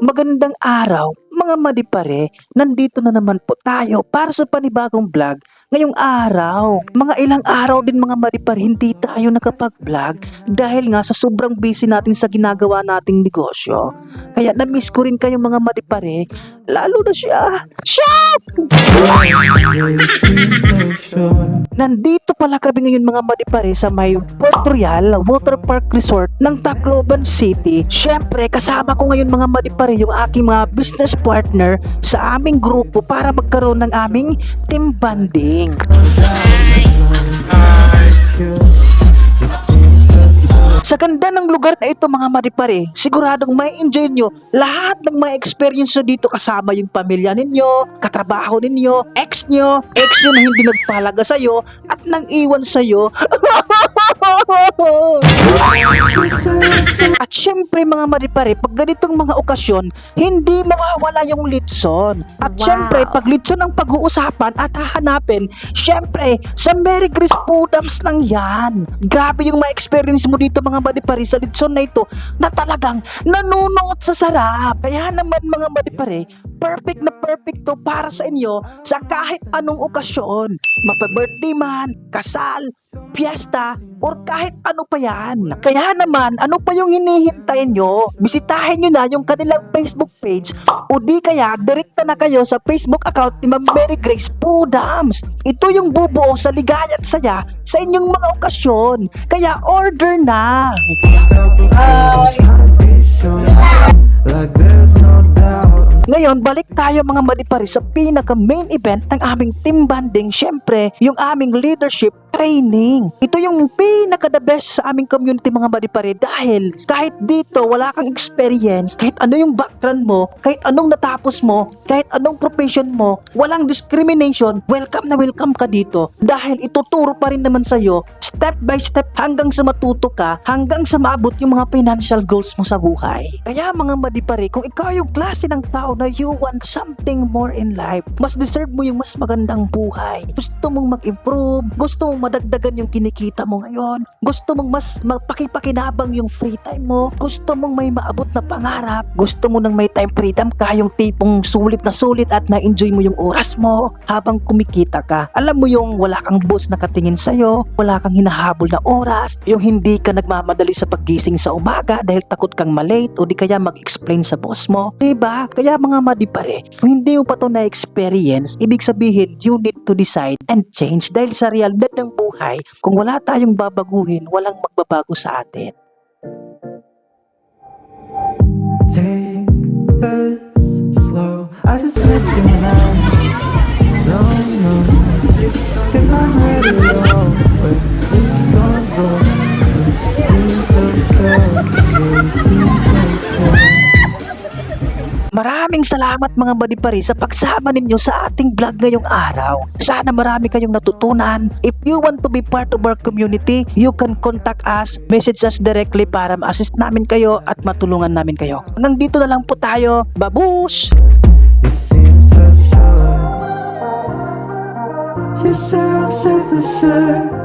Magandang araw, mga madipare. Nandito na naman po tayo para sa panibagong vlog ngayong araw. Mga ilang araw din mga madipare hindi tayo nakapag-vlog dahil nga sa sobrang busy natin sa ginagawa nating negosyo. Kaya na-miss ko rin kayo mga madipare, lalo na siya. Chef! Nandito pala kami ngayon mga madipare sa may Port Royal Water Park Resort ng Tacloban City. Syempre kasama ko ngayon mga madipare yung aking mga business partner sa aming grupo para magkaroon ng aming team bonding. Sa ganda ng lugar na ito mga madipare, siguradong may enjoy nyo lahat ng may experience nyo dito kasama yung pamilya ninyo, katrabaho ninyo, ex nyo na hindi nagpalaga sa'yo at nang iwan sa'yo. At syempre mga madipare, pag ganitong mga okasyon, hindi mawawala yung litson. At syempre, pag litson ang pag-uusapan at hahanapin, syempre, sa Merry Grace Pudams lang yan. Grabe yung ma-experience mo dito mga madipare sa litson na ito na talagang nanunuot sa sarap. Kaya naman mga madipare, perfect na perfect to para sa inyo sa kahit anong okasyon. Mapa-birthday man, kasal, fiesta, or kahit ano pa yan. Kaya naman, ano pa yung hinihintay nyo? Bisitahin nyo na yung kanilang Facebook page o di kaya direkta na kayo sa Facebook account ni Ma'am Merry Grace Pudams. Ito yung bubuo sa ligaya at saya sa inyong mga okasyon. Kaya order na! Ngayon, balik tayo mga madipare sa pinaka main event ng aming team bonding. Syempre, yung aming leadership training. Ito yung pinaka the best sa aming community mga madipare dahil kahit dito wala kang experience, kahit ano yung background mo, kahit anong natapos mo, kahit anong profession mo, walang discrimination, welcome na welcome ka dito dahil ituturo pa rin naman sa'yo step by step hanggang sa matuto ka, hanggang sa maabot yung mga financial goals mo sa buhay. Kaya mga madipare, kung ikaw yung klase ng tao na you want something more in life, mas deserve mo yung mas magandang buhay. Gusto mong mag-improve, gusto mong madagdagan yung kinikita mo ngayon, gusto mong mas magpakipakinabang yung free time mo, gusto mong may maabot na pangarap, gusto mo nang may time freedom ka, yung tipong sulit at na-enjoy mo yung oras mo habang kumikita ka. Alam mo yung wala kang boss na katingin sa'yo, wala kang hinahabol na oras, yung hindi ka nagmamadali sa paggising sa umaga dahil takot kang malate o di kaya mag-explain sa boss mo. Diba? Kaya mga madipare, kung hindi mo pa ito na-experience, ibig sabihin you need to decide and change dahil sa realidad ng buhay, kung wala tayong babaguhin, walang magbabago sa atin. Take this slow, I just miss you now. Don't know if I'm ready to go, but this is gonna go. Seems so slow, really seems so slow. Maraming salamat mga madipare sa pagsama ninyo sa ating vlog ngayong araw. Sana marami kayong natutunan. If you want to be part of our community, you can contact us, message us directly para ma-assist namin kayo at matulungan namin kayo. Hanggang dito na lang po tayo. Babush! You seem so sure. You say I'm safe for sure.